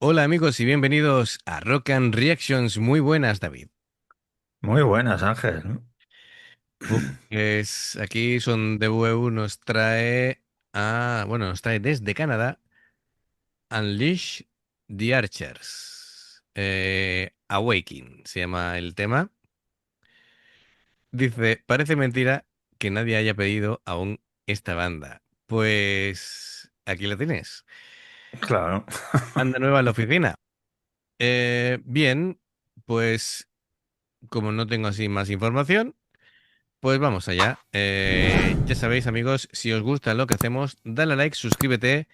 Hola amigos y bienvenidos a Rock and Reactions. Muy buenas, David. Muy buenas, Ángel, ¿no? Pues aquí Son de WEU nos trae desde Canadá Unleash the Archers. Awakening se llama el tema. Dice, parece mentira que nadie haya pedido aún esta banda. Pues aquí la tienes. Claro. Banda nueva en la oficina. Bien, pues como no tengo así más información. Pues vamos allá. Ya sabéis, amigos, si os gusta lo que hacemos, dale a like, suscríbete,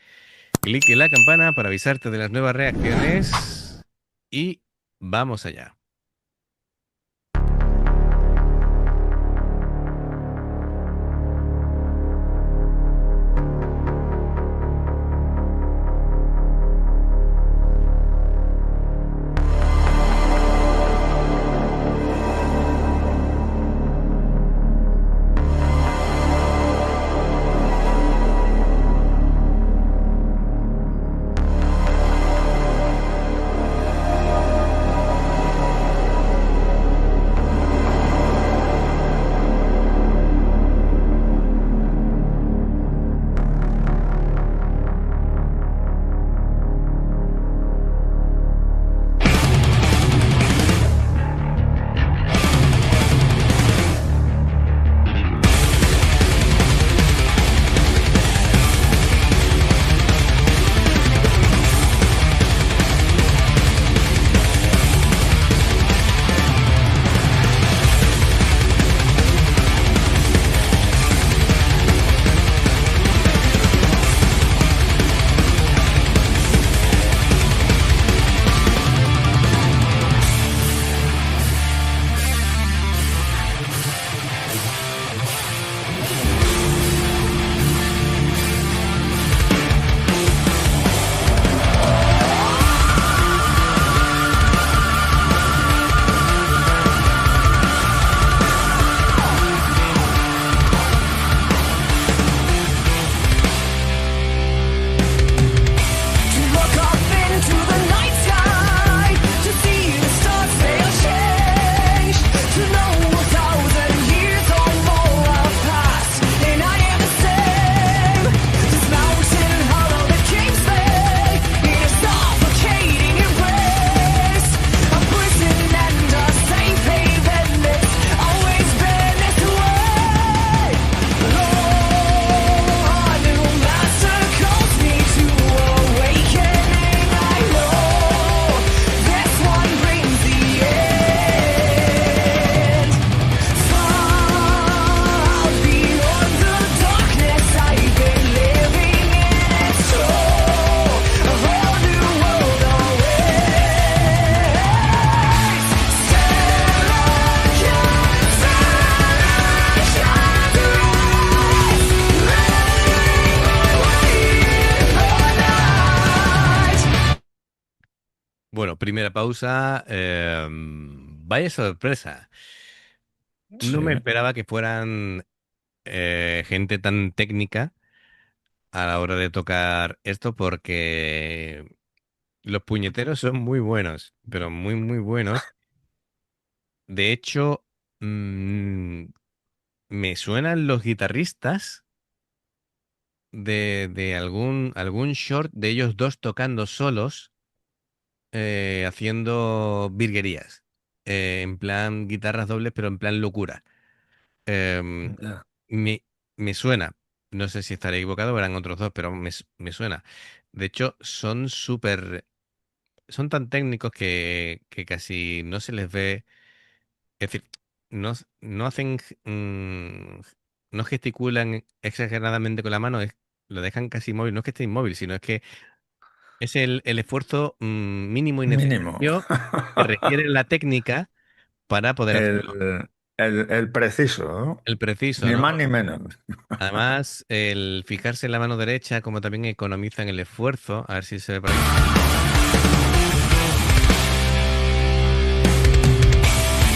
clic en la campana para avisarte de las nuevas reacciones y vamos allá. To look up into the night sky, to see the stars they'll change, to know 1,000 years or more have passed, and I am the same. This mountain hollow that keeps me in a suffocating embrace, a prison and a safe haven that's always been this way. Oh, a new master calls me to awakening. I know this one brings the end. Far beyond the darkness I've been living in, it's true. A whole new world awaits. Stellar Bueno, primera pausa. Vaya sorpresa. No me Sí. esperaba que fueran gente tan técnica a la hora de tocar esto porque los puñeteros son muy buenos, pero muy, muy buenos. De hecho, mm, me suenan los guitarristas de algún short de ellos dos tocando solos, haciendo virguerías. En plan guitarras dobles, pero en plan locura. Em, Ya. me, me suena. No sé si estaré equivocado, eran otros dos, pero me suena. De hecho, son tan técnicos que casi no se les ve. Es decir, no hacen, no gesticulan exageradamente con la mano, lo dejan casi inmóvil. No es que esté inmóvil, sino es que es el esfuerzo mínimo y Mínimo. necesario que requiere la técnica para poder hacerlo. El preciso, ¿no? El preciso, Ni ¿no? más ni menos. Además, el fijarse en la mano derecha, como también economizan el esfuerzo. A ver si se ve por aquí.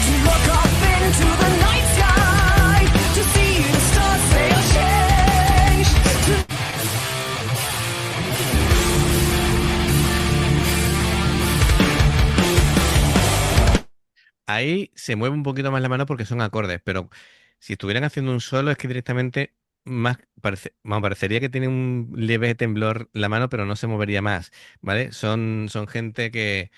to look up into the night sky, to see the stars they'll change, to ahí se mueve un poquito más la mano porque son acordes, pero si estuvieran haciendo un solo es que directamente vamos, parecería que tiene un leve temblor la mano, pero no se movería más, ¿vale? Son gente que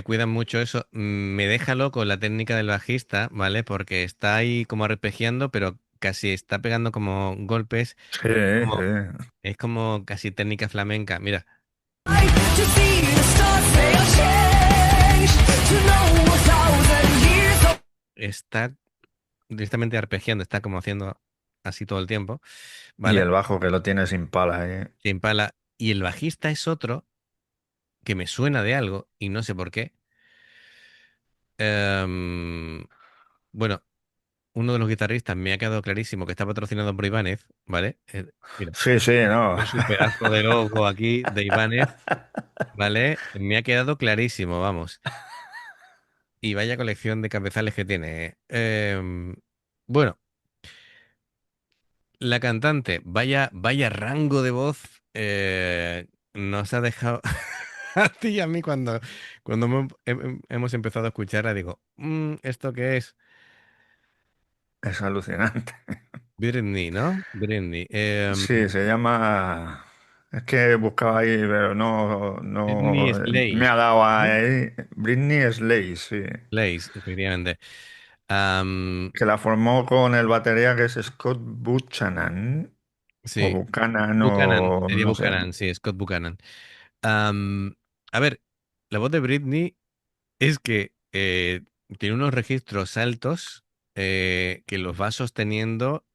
cuidan mucho eso. Me deja loco la técnica del bajista, ¿vale? Porque está ahí como arpegiando, pero casi está pegando como golpes. Sí, Como, sí. es como casi técnica flamenca. Mira, To see the stars sail change, to know 1,000 years. está directamente arpegiando, está como haciendo así todo el tiempo, Y ¿vale? el bajo que lo tiene sin pala ahí. Sin pala. Y el bajista es otro que me suena de algo y no sé por qué. Em, bueno, uno de los guitarristas me ha quedado clarísimo que está patrocinado por Ibáñez, ¿vale? Mira, Sí, sí, no. con su pedazo de logo aquí de Ibáñez, ¿vale? Me ha quedado clarísimo, vamos. Y vaya colección de cabezales que tiene. Bueno, la cantante, vaya rango de voz, nos ha dejado a ti y a mí cuando hemos empezado a escucharla, digo, ¿esto qué es? Es alucinante. Britney, ¿no? Britney. Sí, se llama. Es que buscaba ahí, pero no, Britney no me Slays, ha dado ¿no? ahí. Britney Slays, sí. Slays, efectivamente. Am, Que la formó con el batería que es Scott Buchanan, o sí, Buchanan, Buchanan, o sería no sé. Buchanan, sí, Scott Buchanan. Am, a ver, la voz de Britney es que tiene unos registros altos que los va sosteniendo,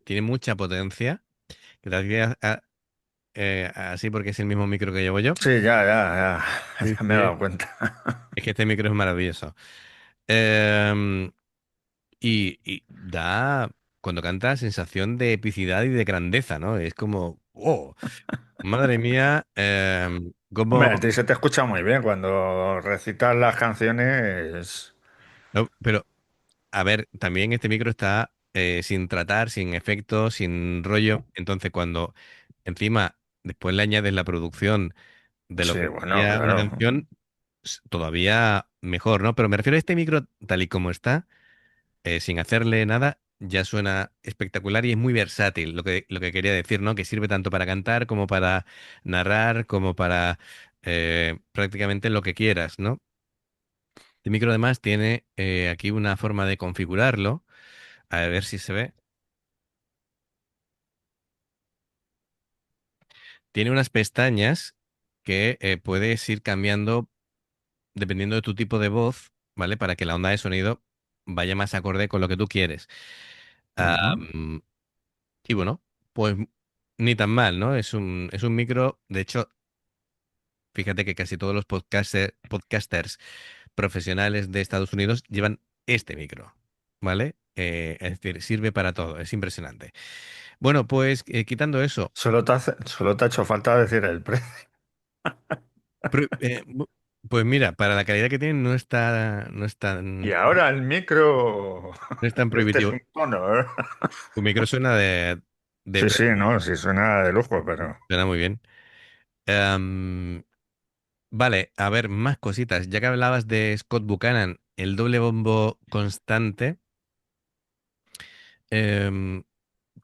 tiene mucha potencia, que te hacía, así porque es el mismo micro que llevo yo. Sí, ya, ya, ya. Sí, Ya me he sí. dado cuenta. Es que este micro es maravilloso. Em, y da, cuando canta, sensación de epicidad y de grandeza, ¿no? Es como, oh, madre mía, Hombre, cómo... a ti se te escucha muy bien cuando recitas las canciones. no, pero a ver, también este micro está sin tratar, sin efectos, sin rollo. Entonces, cuando encima después le añades la producción de lo Sí, que bueno, sería una claro. canción, todavía mejor, ¿no? Pero me refiero a este micro tal y como está, sin hacerle nada, ya suena espectacular y es muy versátil, lo que quería decir, ¿no? Que sirve tanto para cantar como para narrar, como para prácticamente lo que quieras, ¿no? Este micro además tiene aquí una forma de configurarlo. A ver si se ve. Tiene unas pestañas que puedes ir cambiando dependiendo de tu tipo de voz, ¿vale? Para que la onda de sonido vaya más acorde con lo que tú quieres. Ah, Ujú. y bueno, pues ni tan mal, ¿no? Es un micro, de hecho, fíjate que casi todos los podcasters profesionales de Estados Unidos llevan este micro, ¿vale? Es decir, sirve para todo, es impresionante. Bueno, pues quitando eso, Solo te ha hecho falta decir el precio. pues mira, para la calidad que tienen Y ahora el micro. no es tan Este es prohibitivo. un tono, ¿eh? Tu micro suena de Sí, sí, precio, no, sí suena de lujo, pero. suena muy bien. Em, vale, a ver, más cositas. Ya que hablabas de Scott Buchanan, el doble bombo constante, em,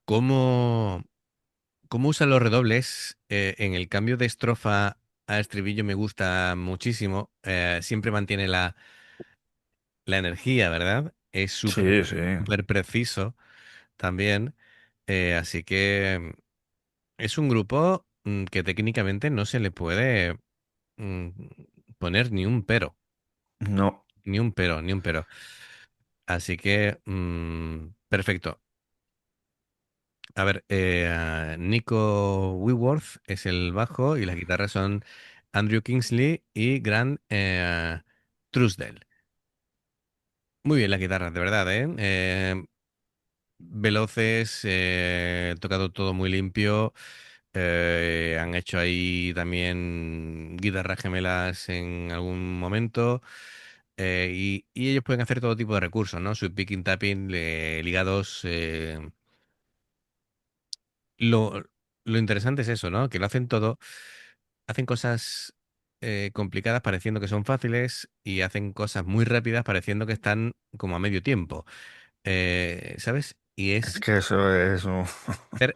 ¿cómo, cómo usa los redobles en el cambio de estrofa a estribillo? Me gusta muchísimo. Siempre mantiene la energía, ¿verdad? Es súper, Sí, sí. súper preciso también. Así que es un grupo que técnicamente no se le puede mm, poner ni un pero, No. ni un pero, ni un pero. Así que, perfecto. A ver, Nico Whitworth es el bajo y las guitarras son Andrew Kingsley y Grant Truesdale. Muy bien las guitarras, de verdad, ¿eh? Veloces, tocado todo muy limpio. Han hecho ahí también guitarras gemelas en algún momento. Y ellos pueden hacer todo tipo de recursos, ¿no? Sweep picking, tapping, ligados. Lo, lo interesante es eso, ¿no? Que lo hacen todo, hacen cosas complicadas pareciendo que son fáciles y hacen cosas muy rápidas pareciendo que están como a medio tiempo. ¿Sabes? Y Es es que eso es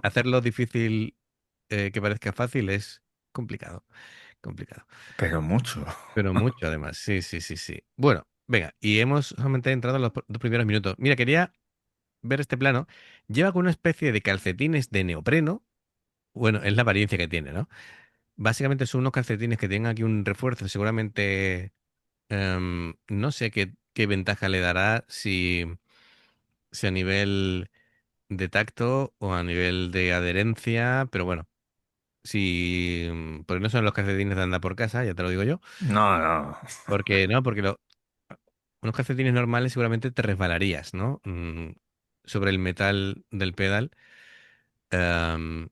hacerlo difícil que parezca fácil es complicado, complicado. pero mucho. Pero mucho además, sí, sí, sí, sí. Bueno, venga, y hemos solamente entrado en los dos primeros minutos. Mira, quería ver este plano. Lleva con una especie de calcetines de neopreno. Bueno, es la apariencia que tiene, ¿no? Básicamente son unos calcetines que tienen aquí un refuerzo, seguramente no sé qué ventaja le dará si a nivel de tacto o a nivel de adherencia, pero bueno, si porque no son los calcetines de andar por casa, ya te lo digo yo, No, no. porque no, porque unos calcetines normales seguramente te resbalarías, ¿no? Sobre el metal del pedal. Em,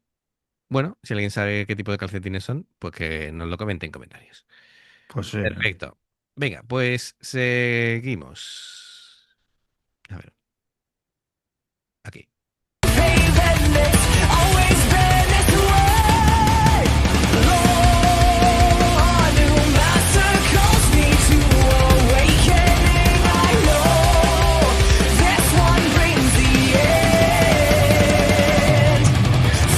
bueno, si alguien sabe qué tipo de calcetines son, pues que nos lo comente en comentarios. Pues sí. Perfecto. Venga, pues seguimos. A ver, aquí. Paving it's always been this way. Lord, a new master calls me to awakening. I know this one brings the end.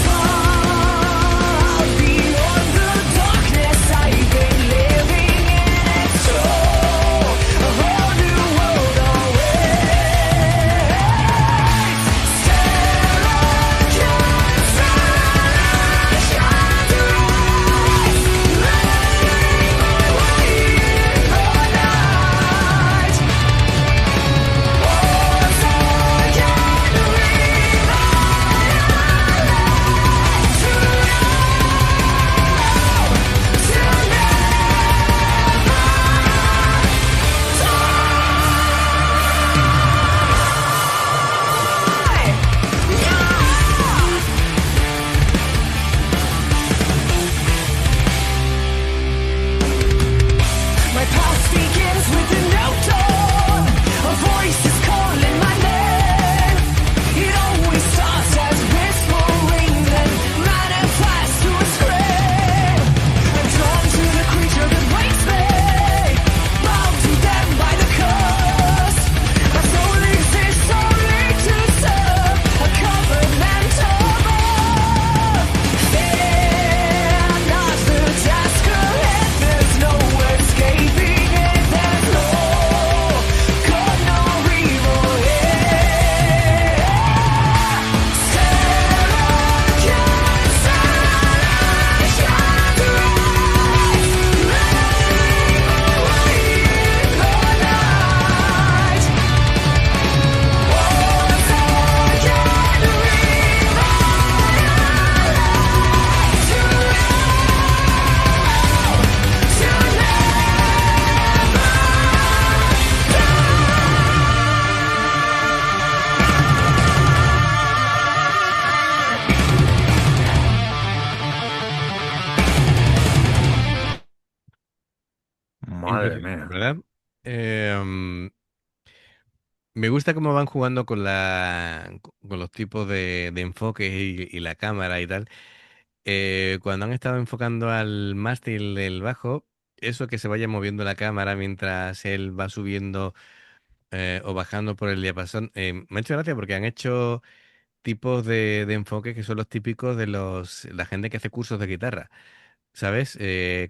Far beyond the darkness I've been living in, it's true. A whole new world My past begins with a note dawn. A voice is calling my name. It always starts as whispering, then manifests to a scream. I'm drawn to the creature that waits me, bound to them by the curse. My soul exists only to serve a covenant of earth. Fear not the task ahead. There's no escaping it. There's no good nor evil here. Sarah can shine through us, letting away the night. Once again, Madre Impresionante, mía. ¿verdad? Me gusta cómo van jugando con los tipos de enfoques y la cámara y tal. Cuando han estado enfocando al mástil del bajo, eso que se vaya moviendo la cámara mientras él va subiendo o bajando por el diapasón, me ha hecho gracia porque han hecho tipos de enfoque que son los típicos de la gente que hace cursos de guitarra, ¿sabes?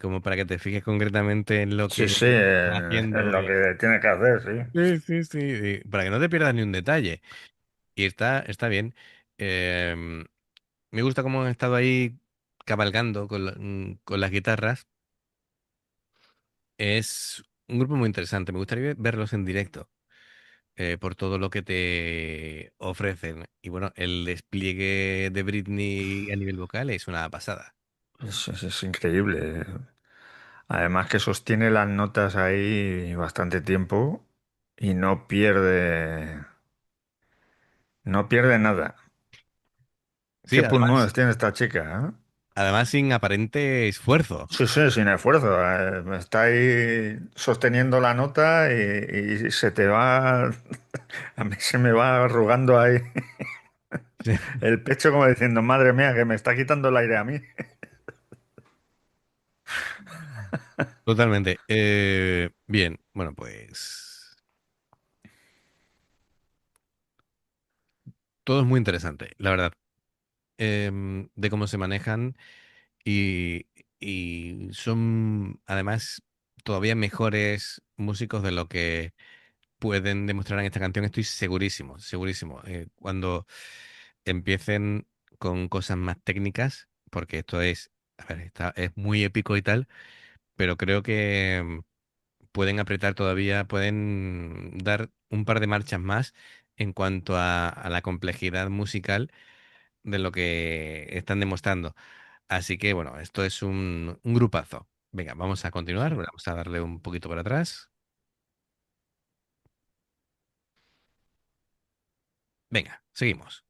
Como para que te fijes concretamente en lo Sí, que sí, está en haciendo. lo que tiene que hacer, sí. Sí, sí, sí, para que no te pierdas ni un detalle. Y está bien. Em, Me gusta cómo han estado ahí cabalgando con las guitarras. Es un grupo muy interesante. Me gustaría verlos en directo por todo lo que te ofrecen. Y bueno, el despliegue de Britney a nivel vocal es una pasada. Es increíble. Además que sostiene las notas ahí bastante tiempo y no pierde nada. Sí, ¿Qué pulmones tiene esta chica, eh? además sin aparente esfuerzo. Sí, sí, sin esfuerzo. Está ahí sosteniendo la nota y se te va, a mí se me va arrugando ahí el pecho como diciendo, madre mía, que me está quitando el aire a mí. Totalmente. Bien, bueno, pues todo es muy interesante, la verdad, de cómo se manejan y, y son además todavía mejores músicos de lo que pueden demostrar en esta canción, estoy segurísimo, segurísimo. Cuando empiecen con cosas más técnicas, porque esto es, a ver, es muy épico y tal, pero creo que pueden apretar todavía, pueden dar un par de marchas más en cuanto a la complejidad musical de lo que están demostrando. Así que bueno, esto es un grupazo. Venga, vamos a continuar, Sí. vamos a darle un poquito para atrás. Venga, seguimos.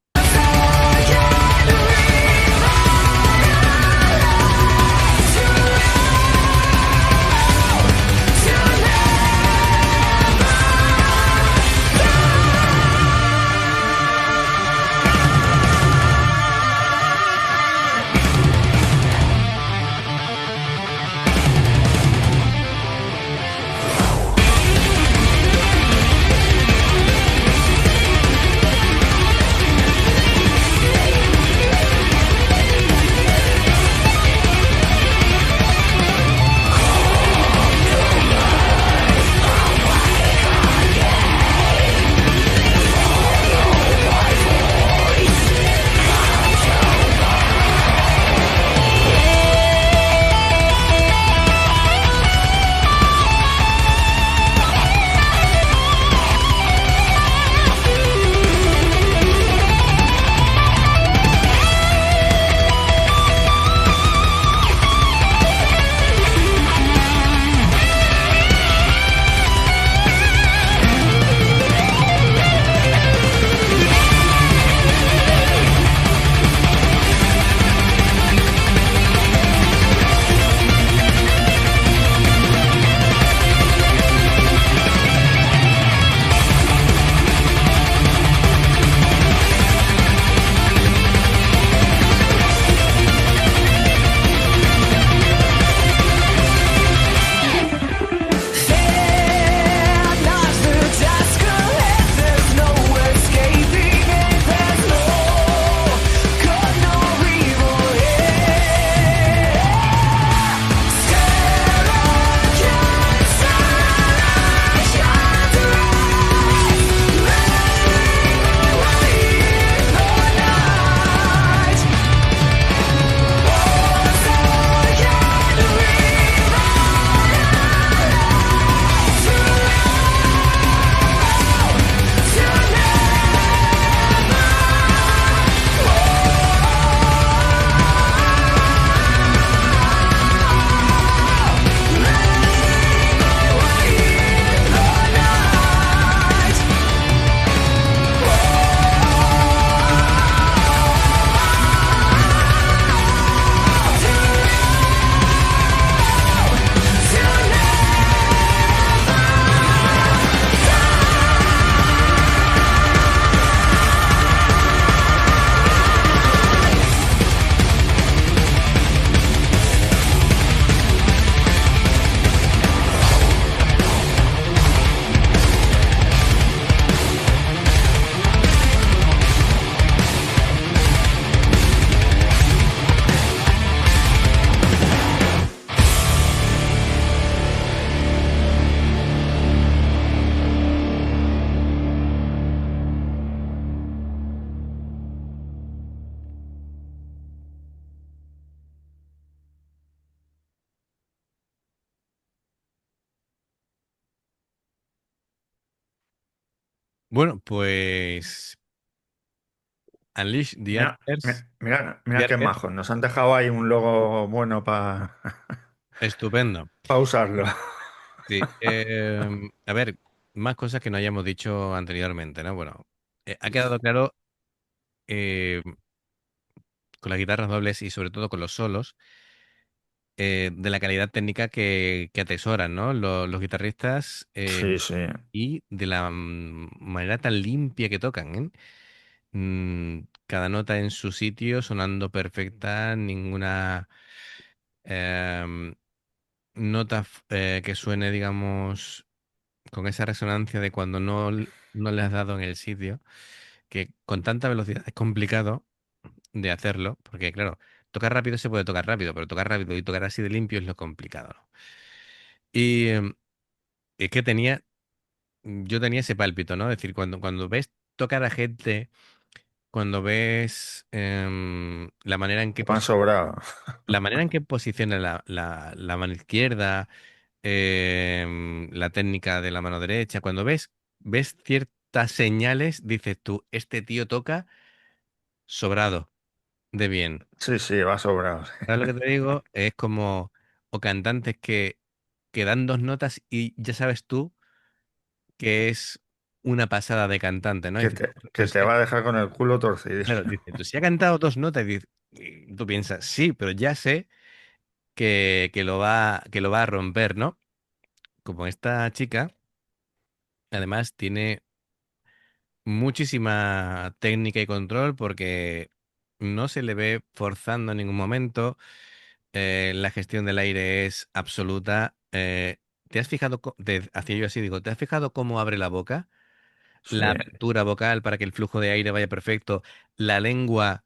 Bueno, pues Unleash the Mira, Archers. mira, The mira qué Archers, majos. Nos han dejado ahí un logo bueno para estupendo. usarlo. Sí. A ver, más cosas que no hayamos dicho anteriormente, ¿no? Bueno, ha quedado claro eh, con las guitarras dobles y sobre todo con los solos de la calidad técnica que atesoran, ¿no? Los guitarristas Sí, sí. y de la manera tan limpia que tocan, ¿eh? Cada nota en su sitio, sonando perfecta, ninguna, em, nota que suene, digamos, con esa resonancia de cuando no le has dado en el sitio, que con tanta velocidad es complicado de hacerlo, porque claro, tocar rápido se puede tocar rápido, pero tocar rápido y tocar así de limpio es lo complicado, ¿no? Y es que yo tenía ese pálpito, ¿no? Es decir, cuando ves tocar a gente, cuando ves Van sobrado. la manera en que posiciona la mano izquierda, la técnica de la mano derecha, cuando ves ciertas señales, dices tú, este tío toca sobrado de bien. Sí, sí, va sobrado. ¿Sabes lo que te digo? Es como, o cantantes que dan dos notas y ya sabes tú que es una pasada de cantante, ¿no? Que Dices, te, que pues, te va a dejar con el culo torcido. claro, dices, tú si ha cantado dos notas, y tú piensas, sí, pero ya sé que lo va a romper, ¿no? Como esta chica, además tiene muchísima técnica y control porque no se le ve forzando en ningún momento. La gestión del aire es absoluta. ¿Te has fijado? Hacía yo así, digo, ¿te has fijado cómo abre la boca? Sí, La apertura vocal para que el flujo de aire vaya perfecto. La lengua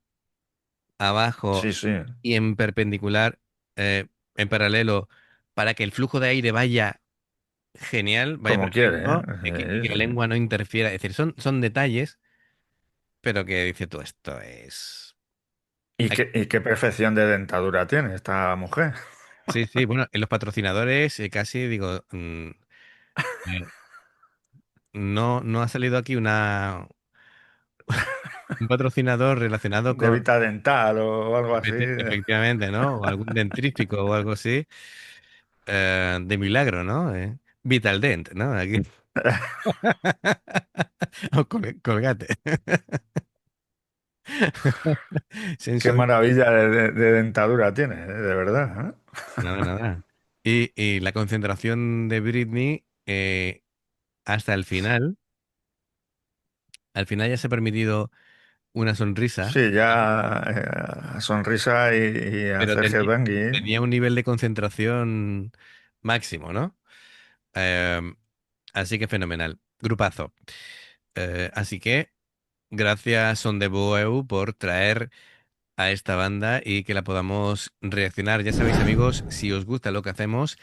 abajo sí, sí. y en perpendicular, en paralelo, para que el flujo de aire vaya genial, vaya Como quiere, perfecto, y que ¿eh? la Sí, sí. lengua no interfiera. Es decir, son detalles, pero que dice tú, esto es... ¿Y Hay- qué perfección de dentadura tiene esta mujer? Sí, sí, bueno, en los patrocinadores casi digo, eh, no ha salido aquí un patrocinador relacionado De con, Vita Dental o algo así. efectivamente, ¿no? O algún dentrífico o algo así, de milagro, ¿no? Vitaldent, ¿no? Aquí. O Colgate. Qué Sensodyne. maravilla de dentadura tiene, de verdad, ¿eh? Nada, nada. Y la concentración de Britney hasta el final. Al final ya se ha permitido una sonrisa, Sí, ya sonrisa y pero hacer tenía headbanging. un nivel de concentración máximo, ¿no? Em, Así que fenomenal. Grupazo. Así que gracias, Son de Boeu, por traer a esta banda y que la podamos reaccionar. Ya sabéis, amigos, si os gusta lo que hacemos,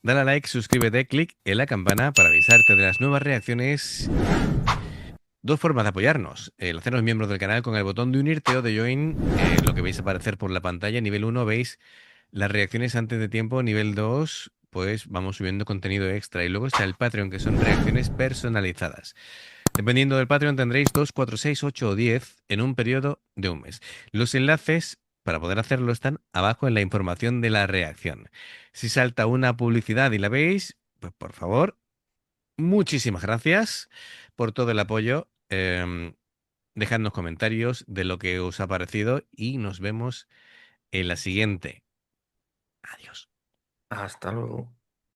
dale a like, suscríbete, clic en la campana para avisarte de las nuevas reacciones. Dos formas de apoyarnos. El hacernos miembros del canal con el botón de unirte o de join, lo que vais a aparecer por la pantalla. Nivel uno veis las reacciones antes de tiempo. Nivel 2 pues vamos subiendo contenido extra. Y luego está el Patreon, que son reacciones personalizadas. Dependiendo del Patreon tendréis 2 4 6 8 o 10 en un periodo de un mes. Los enlaces para poder hacerlo están abajo en la información de la reacción. Si salta una publicidad y la veis, pues por favor, muchísimas gracias por todo el apoyo. Dejadnos comentarios de lo que os ha parecido y nos vemos en la siguiente. Adiós. Hasta luego.